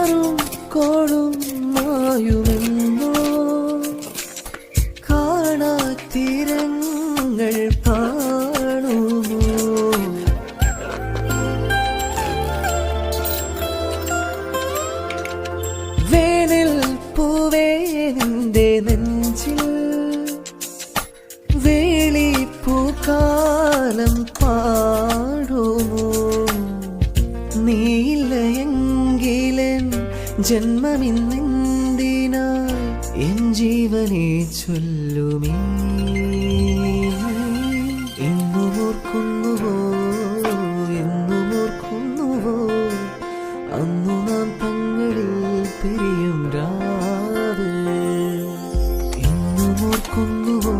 കാറും കോളും മായുമെന്നോ കാണാത്തീരങ്ങൾ കാണുമോ വേനൽ പൂവേ നിന്റെ നെഞ്ചിൽ വേളിപ്പൂക്കാലം പാടുമോ നീയില്ലയെങ്കിലെൻ ജന്മമിന്നെന്തിനായി എൻ ജീവനെ ചൊല്ലുമേ എന്നുമോർക്കുന്നുവോ എന്നുമോർക്കുന്നുവോ അന്നു നാം തങ്ങളിൽ പിരിയും രാവ് എന്നുമോർക്കുന്നുവോ